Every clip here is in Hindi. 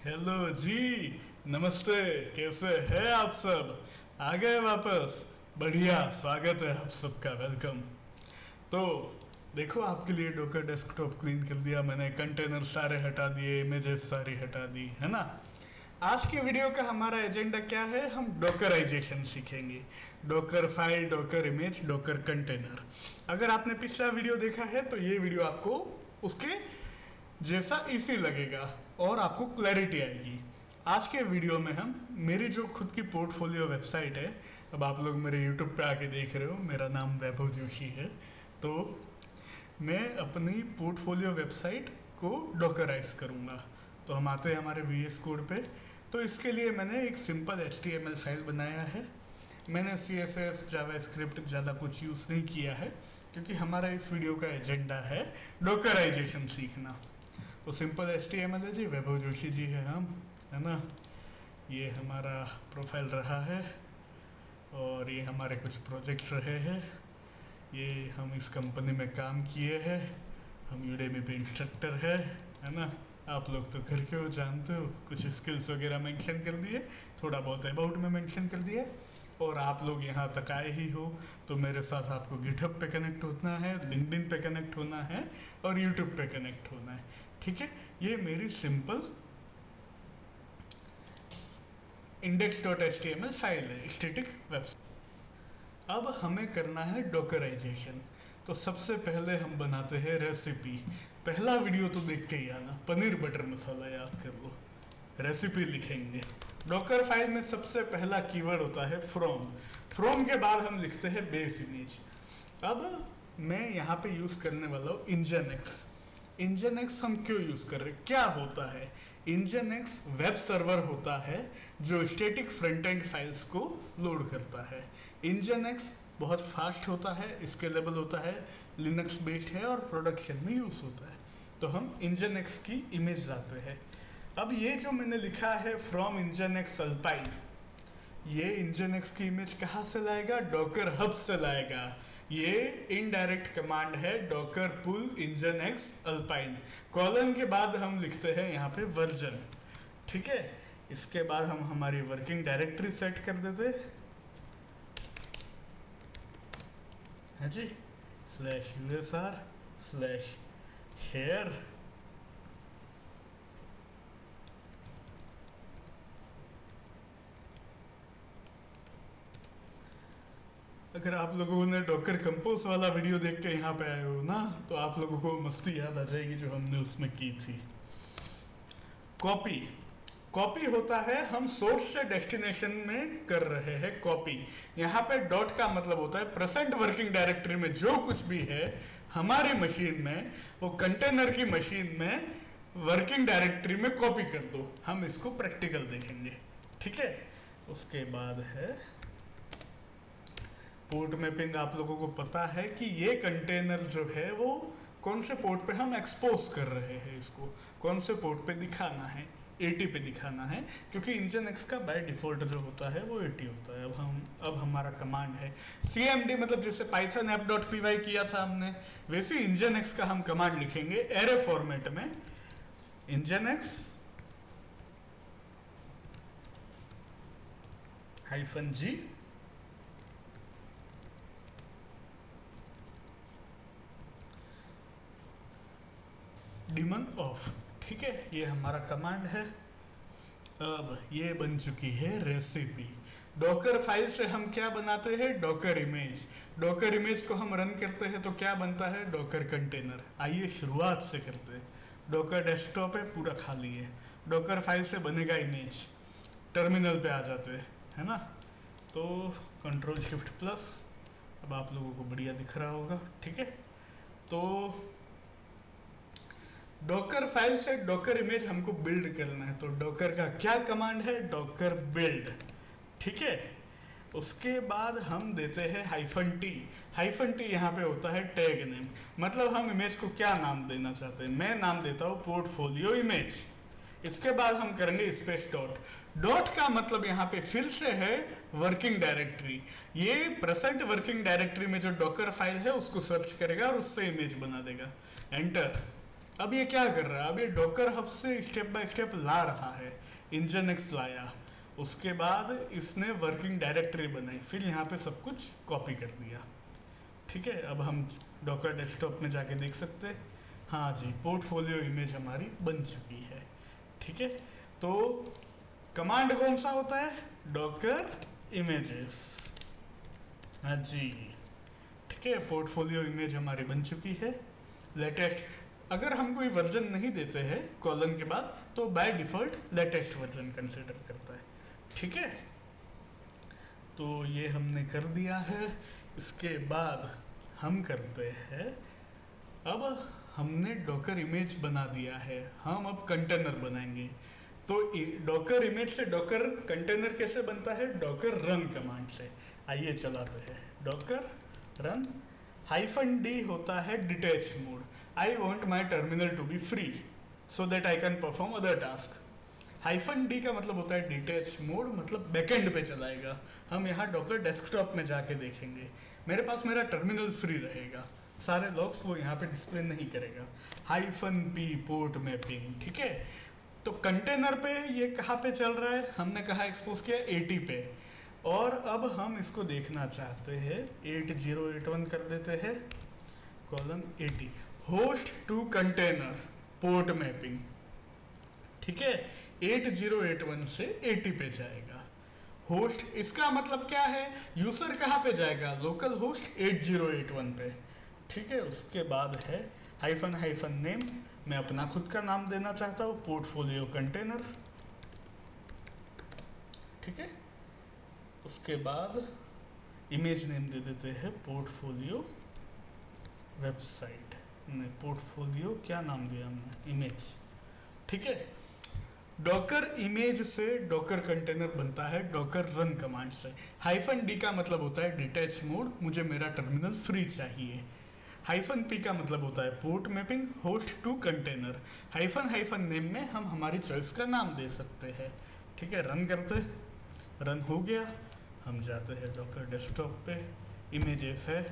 हेलो जी। नमस्ते। कैसे हैं आप सब? आ गए वापस? बढ़िया, स्वागत है आप सबका, वेलकम। तो देखो, आपके लिए डोकर डेस्कटॉप क्लीन कर दिया मैंने, कंटेनर सारे हटा दिए, इमेजेस सारी हटा दी, है ना। आज की वीडियो का हमारा एजेंडा क्या है? हम डॉकराइजेशन सीखेंगे। Docker file, Docker image, Docker container. अगर आपने पिछला वीडियो देखा है तो ये वीडियो आपको उसके जैसा इसी लगेगा और आपको क्लैरिटी आएगी। आज के वीडियो में हम मेरी जो खुद की पोर्टफोलियो वेबसाइट है, अब आप लोग मेरे यूट्यूब पे आके देख रहे हो, मेरा नाम वैभव जोशी है, तो मैं अपनी पोर्टफोलियो वेबसाइट को डॉकराइज करूँगा। तो हम आते हैं हमारे VS कोड पे। तो इसके लिए मैंने एक सिंपल HTML फाइल बनाया है। मैंने CSS जावास्क्रिप्ट ज़्यादा कुछ यूज़ नहीं किया है, क्योंकि हमारा इस वीडियो का एजेंडा है डॉकराइजेशन सीखना। तो सिंपल HTML है जी, वैभव जोशी जी है हम, है ना। ये हमारा प्रोफाइल रहा है और ये हमारे कुछ प्रोजेक्ट रहे हैं। ये हम इस कंपनी में काम किए हैं। हम यूडेमी पे इंस्ट्रक्टर है ना। आप लोग तो घर के हो, जानते हो, कुछ स्किल्स वगैरह मेंशन कर दिए, थोड़ा बहुत अबाउट में मेंशन कर दिए। और आप लोग यहाँ तक आए ही हो तो मेरे साथ आपको गिटहब पे कनेक्ट होना है, लिंक्डइन पे कनेक्ट होना है और यूट्यूब पे कनेक्ट होना है। ठीक है, ये मेरी सिंपल index.html फाइल है, स्टैटिक वेबसाइट। अब हमें करना है डॉकराइजेशन। तो सबसे पहले हम बनाते हैं रेसिपी। पहला वीडियो तो देख के ही आना, पनीर बटर मसाला याद कर लो। रेसिपी लिखेंगे। डॉकर फाइल में सबसे पहला कीवर्ड होता है फ्रॉम। फ्रॉम के बाद हम लिखते हैं बेस इमेज। अब मैं यहाँ पे यूज करने वाला हूँ इंजनएक्स। इंजनएक्स हम क्यों यूज कर रहे हैं, क्या होता है? इंजनएक्स वेब सर्वर होता है जो स्टैटिक फ्रंट एंड फाइल्स को लोड करता है। इंजनएक्स बहुत फास्ट होता है, स्केलेबल होता है, लिनक्स बेस्ड है और प्रोडक्शन में यूज होता है। तो हम इंजनएक्स की इमेज लाते हैं। अब ये जो मैंने लिखा है फ्रॉम इंजनएक्स अल्पाइन, ये इंजनएक्स की इमेज कहाँ से लाएगा? डॉकर हब से लाएगा। ये इनडायरेक्ट कमांड है, डॉकर पुल इंजनएक्स अल्पाइन। कॉलन के बाद हम लिखते हैं यहाँ पे वर्जन। ठीक है, इसके बाद हम हमारी वर्किंग डायरेक्टरी सेट कर देते हैं जी, /usr/share। अगर आप लोगों ने डॉकर कंपोज वाला वीडियो देख के यहाँ पे आए हो ना, तो आप लोगों को मस्ती याद आ जाएगी जो हमने उसमें की थी। कॉपी। कॉपी होता है, हम सोर्स से डेस्टिनेशन में कर रहे हैं कॉपी। यहाँ पे डॉट का मतलब होता है प्रेजेंट वर्किंग डायरेक्टरी में जो कुछ भी है हमारी मशीन में, वो कंटेनर की मशीन में वर्किंग डायरेक्टरी में कॉपी कर दो। हम इसको प्रैक्टिकल देखेंगे। ठीक है, उसके बाद है पोर्ट मैपिंग। आप लोगों को पता है कि ये कंटेनर जो है वो कौन से पोर्ट पे हम एक्सपोज कर रहे हैं, इसको कौन से पोर्ट पे दिखाना है, 80 पे दिखाना है, क्योंकि इंजनएक्स का बाय डिफॉल्ट जो होता है वो 80 होता है। अब हमारा कमांड है cmd, मतलब जैसे पाइथन app.py किया था हमने, वैसे इंजनएक्स का हम कमांड लिखेंगे एरे फॉर्मेट में। इंजनएक्स -g डिमन ऑफ। ठीक है, ये हमारा कमांड है। अब ये बन चुकी है रेसिपी। डॉकर फाइल से हम क्या बनाते हैं? Docker image. डॉकर इमेज को हम रन करते हैं तो क्या बनता है? Docker container. आइए शुरुआत से करते हैं। डॉकर डेस्कटॉप है, पूरा खाली है। डॉकर फाइल से बनेगा इमेज। टर्मिनल पे आ जाते हैं, है ना। तो Ctrl+Shift+। अब आप लोगों को बढ़िया दिख रहा होगा। ठीक है, तो डॉकर फाइल से डॉकर इमेज हमको बिल्ड करना है, तो डॉकर का क्या कमांड है? Docker build. ठीक है, उसके बाद हम देते हैं -t। -t यहाँ पे होता है टैग नेम, मतलब हम इमेज को क्या नाम देना चाहते हैं। मैं नाम देता हूँ पोर्टफोलियो इमेज। इसके बाद हम करेंगे स्पेस डॉट। डॉट का मतलब यहाँ पे फिर से है वर्किंग डायरेक्टरी। ये प्रेजेंट वर्किंग डायरेक्टरी में जो डॉकर फाइल है उसको सर्च करेगा और उससे इमेज बना देगा। एंटर। अब ये क्या कर रहा है, अब ये डॉकर हब से स्टेप बाय स्टेप ला रहा है। इंजन लाया, उसके बाद इसने वर्किंग डायरेक्टरी बनाई, फिर यहाँ पे सब कुछ कॉपी कर दिया। ठीक है, अब हम डॉकर डेस्कटॉप में जाके देख सकते हैं। हाँ जी, पोर्टफोलियो इमेज हमारी बन चुकी है। ठीक है, तो कमांड कौन सा होता है, डॉकर इमेजेस। हाँ जी, ठीक है, पोर्टफोलियो इमेज हमारी बन चुकी है। लेटेस्ट, अगर हम कोई वर्जन नहीं देते हैं कॉलन के बाद, तो by default latest version consider करता है। ठीक है, तो ये हमने कर दिया है। इसके बाद हम करते हैं, अब हमने डॉकर इमेज बना दिया है, हम अब कंटेनर बनाएंगे। तो डॉकर इमेज से डॉकर कंटेनर कैसे बनता है, डॉकर रन कमांड से। आइए चलाते हैं, डॉकर रन -d होता है detach mode. I want my terminal to be free so that I can perform other task. -d का मतलब होता है डिटेच मोड, मतलब बैकएंड पे चलाएगा। हम यहाँ डॉकर डेस्कटॉप में जाके देखेंगे, मेरे पास मेरा टर्मिनल फ्री रहेगा, सारे लॉग्स वो यहाँ पे डिस्प्ले नहीं करेगा। -p पोर्ट मैपिंग, ठीक है। तो कंटेनर पे ये कहाँ पे चल रहा है, हमने कहा एक्सपोज किया 80 पे, और अब हम इसको देखना चाहते हैं 8081 कर देते हैं, column 80, host to container port mapping. ठीक है, 8081 से 80 पे जाएगा। होस्ट, इसका मतलब क्या है, यूजर कहाँ पे जाएगा, लोकल होस्ट 8081 पे। ठीक है, उसके बाद है हाइफन नेम, मैं अपना खुद का नाम देना चाहता हूँ, पोर्टफोलियो कंटेनर। ठीक है, उसके बाद इमेज नेम दे देते हैं पोर्टफोलियो वेबसाइट, नहीं पोर्टफोलियो क्या नाम दिया हमने, इमेज। ठीक है, डॉकर इमेज से डॉकर कंटेनर बनता है डॉकर रन कमांड से। -d का मतलब होता है डिटैच मोड, मुझे मेरा टर्मिनल फ्री चाहिए। -p का मतलब होता है port mapping, host to container. Hyphen name में हम हमारी चॉइस का नाम दे सकते हैं। ठीक है, रन करते, रन हो गया। हम जाते हैं डॉकर डेस्कटॉप पे, इमेजेस है,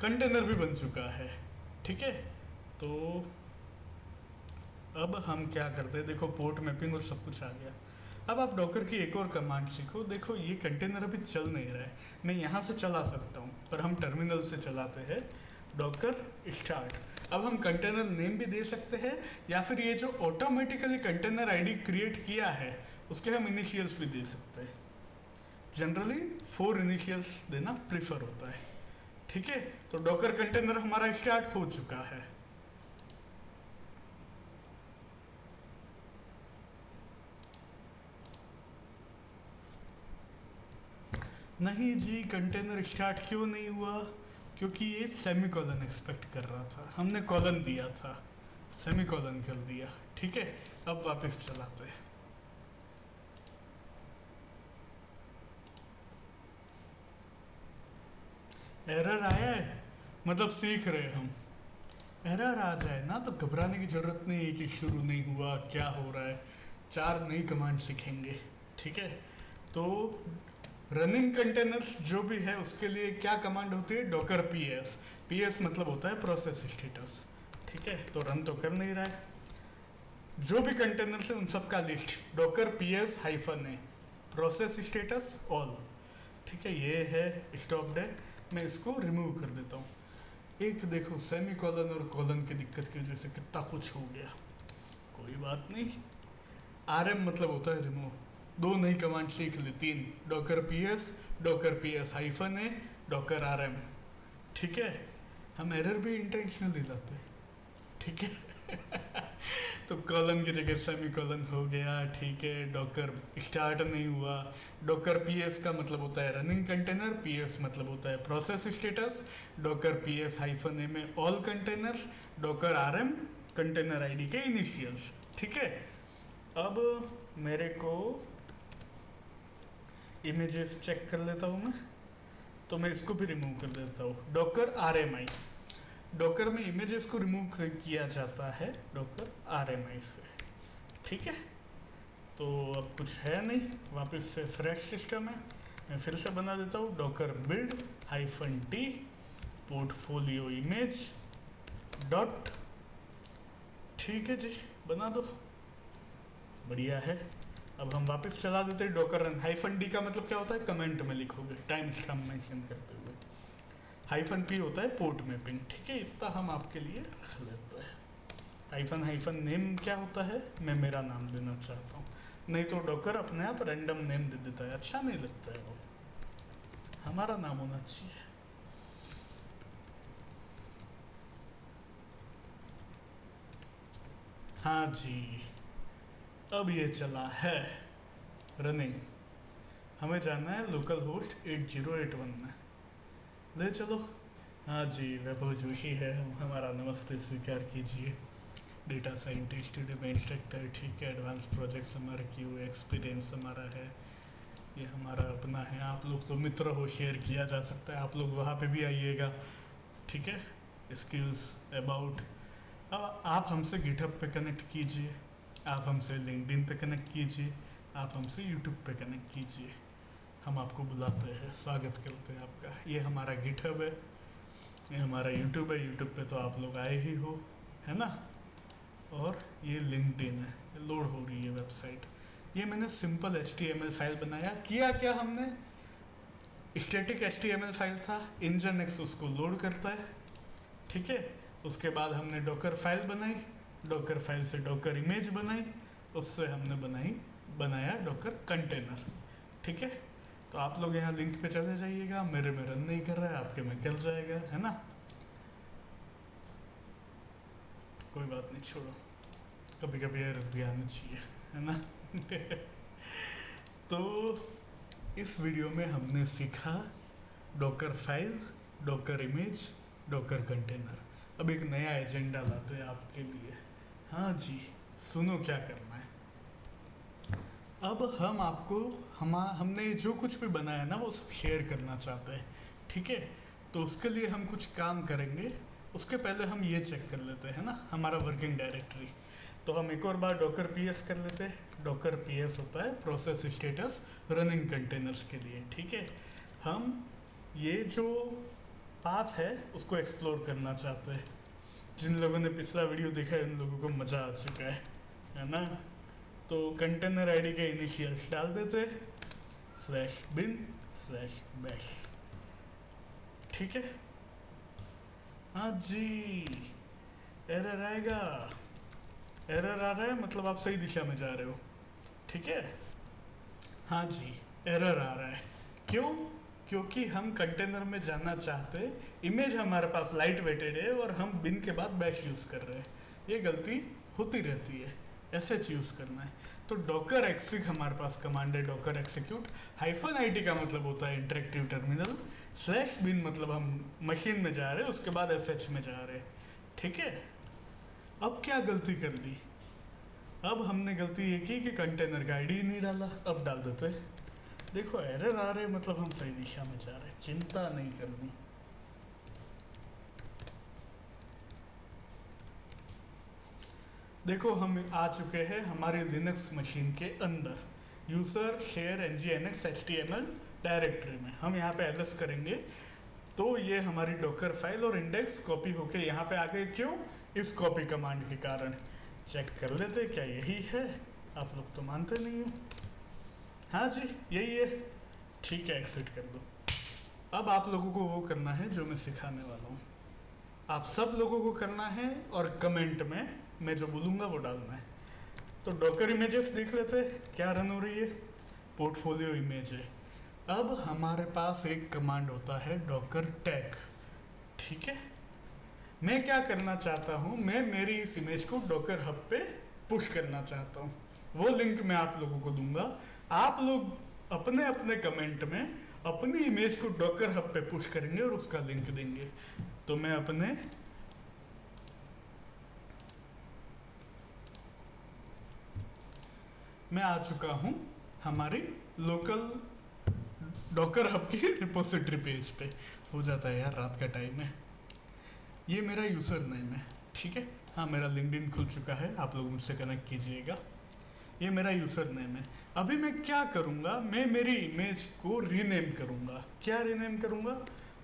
कंटेनर भी बन चुका है। ठीक है, तो अब हम क्या करते हैं, देखो पोर्ट मैपिंग और सब कुछ आ गया। अब आप डॉकर की एक और कमांड सीखो। देखो ये कंटेनर अभी चल नहीं रहा है, मैं यहाँ से चला सकता हूँ, पर हम टर्मिनल से चलाते हैं डॉकर स्टार्ट। अब हम कंटेनर नेम भी दे सकते हैं, या फिर ये जो ऑटोमेटिकली कंटेनर आईडी क्रिएट किया है उसके हम इनिशियल्स भी दे सकते हैं। जनरली 4 इनिशियल्स देना प्रीफर होता है। ठीक है, तो डॉकर कंटेनर हमारा स्टार्ट हो चुका है। नहीं जी, कंटेनर स्टार्ट क्यों नहीं हुआ, क्योंकि ये सेमीकोलन एक्सपेक्ट कर रहा था, हमने कॉलन दिया था, सेमीकोलन कर दिया। ठीक है, अब वापस चलाते हैं। एरर आया है, मतलब सीख रहे हम। एरर आ जाए ना तो घबराने की जरूरत नहीं है कि शुरू नहीं हुआ, क्या हो रहा है, 4 नई कमांड सीखेंगे। ठीक है, तो रनिंग कंटेनर्स जो भी है उसके लिए क्या कमांड होती है, डॉकर पीएस। पीएस मतलब होता है प्रोसेस स्टेटस। ठीक है, तो रन तो कर नहीं रहा है, जो भी कंटेनर्स है उन सब का list, Docker PS -a, process status all. ठीक है, ये है स्टॉप है, मैं इसको रिमूव कर देता हूँ। एक देखो सेमी कॉलन और कॉलन की दिक्कत की वजह से कितना कुछ हो गया, कोई बात नहीं। आरएम मतलब होता है रिमूव, 2 नई कमांड सीख ली, 3, Docker PS -a, Docker RM. ठीक है, हम एरर भी इंटेंशनली लाते। ठीक है तो कॉलन की जगह सेमी कॉलन हो गया। ठीक है, डॉकर स्टार्ट नहीं हुआ। डॉकर पीएस का मतलब होता है रनिंग कंटेनर, पीएस मतलब होता है process status, Docker PS -a में all containers, Docker RM container ID के इनिशियल्स। ठीक है, अब मेरे को इमेजेस चेक कर लेता हूँ मैं, तो मैं इसको भी रिमूव कर देता हूँ, डॉकर आरएमआई। डॉकर में इमेजेस को रिमूव किया जाता है डॉकर आरएमआई से। ठीक है, तो अब कुछ है नहीं, वापस से फ्रेश सिस्टम है, मैं फिर से बना देता हूँ, Docker build -t portfolio image dot ठीक है जी, बना दो, बढ़िया है। अब हम वापस चला देते हैं डॉकर रन। हाइफन डी का मतलब क्या होता है, कमेंट में लिखोगे टाइम स्टैम्प मेंशन करते हुए। हाइफन पी होता है पोर्ट मैपिंग, ठीक है, इतना हम आपके लिए रख लेते हैं। हाइफन हाइफन नेम क्या होता है, मैं मेरा नाम देना चाहता हूँ, नहीं तो डॉकर अपने आप रैंडम नेम दे देता है, अच्छा नहीं लगता है वो, हमारा नाम होना चाहिए। हाँ जी, अब ये चला है रनिंग, हमें जाना है लोकल होस्ट 8081 में, ले चलो। हाँ जी, वैभव जोशी है हमारा, नमस्ते स्वीकार कीजिए। डेटा साइंटिस्ट, डिबे इंस्ट्रक्टर, ठीक है, एडवांस प्रोजेक्ट्स हमारे किए हुए, एक्सपीरियंस हमारा है, ये हमारा अपना है। आप लोग तो मित्र हो, शेयर किया जा सकता है, आप लोग वहाँ पे भी आइएगा, ठीक है। स्किल्स अबाउट, अब आप हमसे गिटहब पे कनेक्ट कीजिए, आप हमसे लिंक्डइन पे कनेक्ट कीजिए, आप हमसे यूट्यूब पे कनेक्ट कीजिए, हम आपको बुलाते हैं, स्वागत करते हैं आपका। ये हमारा गिटहब है, ये हमारा यूट्यूब है, यूट्यूब पे तो आप लोग आए ही हो, है ना। और ये लिंक्डइन है, लोड हो रही है वेबसाइट। ये मैंने सिंपल HTML फाइल बनाया, किया क्या हमने, स्टैटिक HTML फाइल था, इंजन उसको लोड करता है, ठीक है। उसके बाद हमने डॉकर फाइल बनाई, डॉकर फाइल से डॉकर इमेज बनाई, उससे हमने बनाया डॉकर कंटेनर, ठीक है। तो आप लोग यहाँ लिंक पे चले जाइएगा, मेरे में रन नहीं कर रहा है, आपके में चल जाएगा, है ना। कोई बात नहीं, छोड़ो, कभी कभी एरर भी आना चाहिए, है ना। तो इस वीडियो में हमने सीखा Docker file, Docker image, Docker container. अब एक नया एजेंडा लाते हैं आपके लिए। हाँ जी, सुनो क्या करना है। अब हम आपको हमने जो कुछ भी बनाया ना वो सब शेयर करना चाहते हैं, ठीक है। तो उसके लिए हम कुछ काम करेंगे, उसके पहले हम ये चेक कर लेते हैं ना हमारा वर्किंग डायरेक्टरी। तो हम एक और बार डॉकर पीएस कर लेते हैं। डॉकर पीएस होता है प्रोसेस स्टेटस रनिंग कंटेनर्स के लिए, ठीक है। हम ये जो पाथ है उसको एक्सप्लोर करना चाहते हैं। जिन लोगों ने पिछला वीडियो देखा है उन लोगों को मज़ा आ चुका है ना। तो कंटेनर आईडी के इनिशियल्स डाल देते, /bin/bash, ठीक है। हाँ जी, एरर आएगा, एरर आ रहा है मतलब आप सही दिशा में जा रहे हो, ठीक है। हाँ जी, एरर आ रहा है, क्यों, क्योंकि हम कंटेनर में जाना चाहते, इमेज हमारे पास लाइट वेटेड है और हम बिन के बाद बैश यूज़ कर रहे हैं, ये गलती होती रहती है, एसएच यूज़ करना है। तो डॉकर एक्सिक हमारे पास कमांड है, डॉकर एक्सिक्यूट -it का मतलब होता है इंटरेक्टिव टर्मिनल, /bin मतलब हम मशीन में जा रहे हैं, उसके बाद एसएच में जा रहे हैं, ठीक है। अब क्या गलती कर दी, अब हमने गलती ये की कि कंटेनर का आईडी नहीं डाला, अब डाल देते। देखो एरर आ रहे मतलब हम सही दिशा में जा रहे हैं, चिंता नहीं करनी। देखो हम आ चुके हैं हमारे लिनक्स मशीन के अंदर, user share nginx html directory में। हम यहाँ पे ls करेंगे तो ये हमारी डॉकर फाइल और इंडेक्स कॉपी होके यहाँ पे आ गए, क्यों, इस कॉपी कमांड के कारण। चेक कर लेते क्या यही है, आप लोग तो मानते नहीं हो। हाँ जी यही है, ठीक है, एक्सिट कर दो। अब आप लोगों को वो करना है जो मैं सिखाने वाला हूँ, आप सब लोगों को करना है और कमेंट में मैं जो बोलूँगा वो डालना है। तो डॉकर इमेजेस देख लेते हैं क्या रन हो रही है, पोर्टफोलियो इमेज है। अब हमारे पास एक कमांड होता है डॉकर टैग, ठीक है। मैं क्या करना चाहता हूँ, मैं मेरी इस इमेज को डॉकर हब पे पुश करना चाहता हूँ, वो लिंक मैं आप लोगों को दूंगा। आप लोग अपने अपने कमेंट में अपनी इमेज को डॉकर हब पे पुश करेंगे और उसका लिंक देंगे। तो मैं आ चुका हूँ हमारी लोकल डॉकर हब की रिपोजिटरी पेज पे। हो जाता है यार, रात का टाइम है। ये मेरा यूजर नेम है, ठीक है। हाँ, मेरा लिंक्डइन खुल चुका है, आप लोग मुझसे कनेक्ट कीजिएगा। ये मेरा यूजर नेम है। अभी मैं क्या करूँगा, मैं मेरी इमेज को रीनेम करूँगा। क्या रीनेम करूँगा,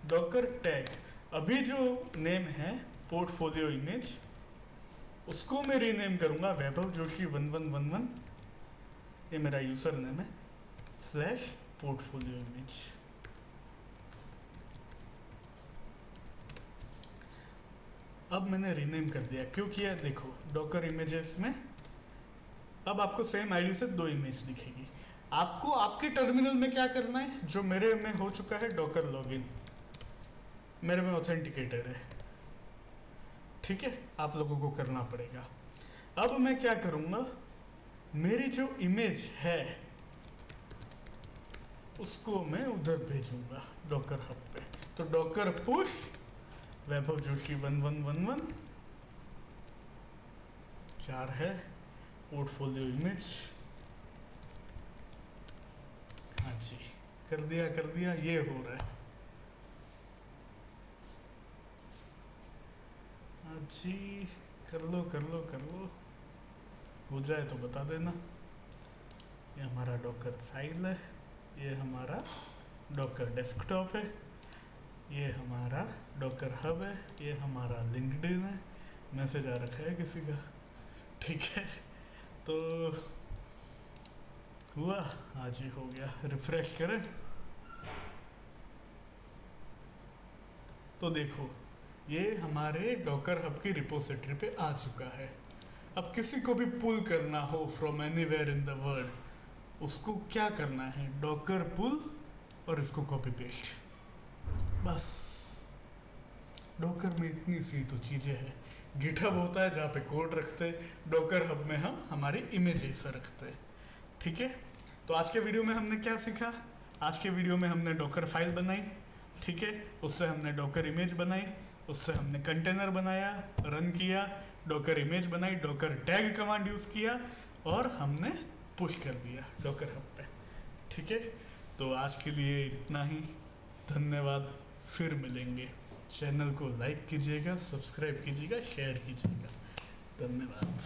डॉकर टैग। अभी जो नेम है पोर्टफोलियो इमेज, उसको मैं रीनेम करूंगा वैभव जोशी 1111, ये मेरा यूजर नेम है, स्लैश पोर्टफोलियो इमेज। अब मैंने रीनेम कर दिया। क्यों किया? देखो डॉकर इमेजेस में अब आपको सेम आईडी से 2 इमेज दिखेगी। आपको आपके टर्मिनल में क्या करना है, जो मेरे में हो चुका है डॉकर लॉगिन, मेरे में ऑथेंटिकेटेड है, ठीक है, आप लोगों को करना पड़ेगा। अब मैं क्या करूंगा, मेरी जो इमेज है उसको मैं उधर भेजूंगा डॉकर हब पे। तो डॉकर पुश वैभव जोशी 1111 4 है, पोर्टफोलियो इमेज, हाँ जी, कर दिया, ये हो रहा है। हाँ जी, कर लो, हो जाए तो बता देना। ये हमारा डॉकर फाइल है, ये हमारा डॉकर डेस्कटॉप है, ये हमारा डॉकर हब है, ये हमारा लिंक्डइन है, मैसेज आ रखा है किसी का, ठीक है। तो हुआ, हाँ जी हो गया, रिफ्रेश करें तो देखो ये हमारे डॉकर हब की रिपोजिटरी पे आ चुका है। अब किसी को भी पुल करना हो from anywhere in the world, उसको क्या करना है, डॉकर पुल और इसको कॉपी पेस्ट, बस। डॉकर में इतनी सी तो चीजें हैं। गिटहब होता है जहाँ पे कोड रखते हैं, डॉकर हब में हम हमारी इमेजेस रखते हैं, ठीक है। तो आज के वीडियो में हमने क्या सीखा, आज के वीडियो में हमने डॉकर फाइल बनाई, ठीक है, उससे हमने डॉकर इमेज बनाई, उससे हमने कंटेनर बनाया, रन किया, डॉकर इमेज बनाई, डॉकर टैग कमांड यूज किया और हमने पुश कर दिया डॉकर हब पे, ठीक है। तो आज के लिए इतना ही, धन्यवाद, फिर मिलेंगे। चैनल को लाइक कीजिएगा, सब्सक्राइब कीजिएगा, शेयर कीजिएगा, धन्यवाद।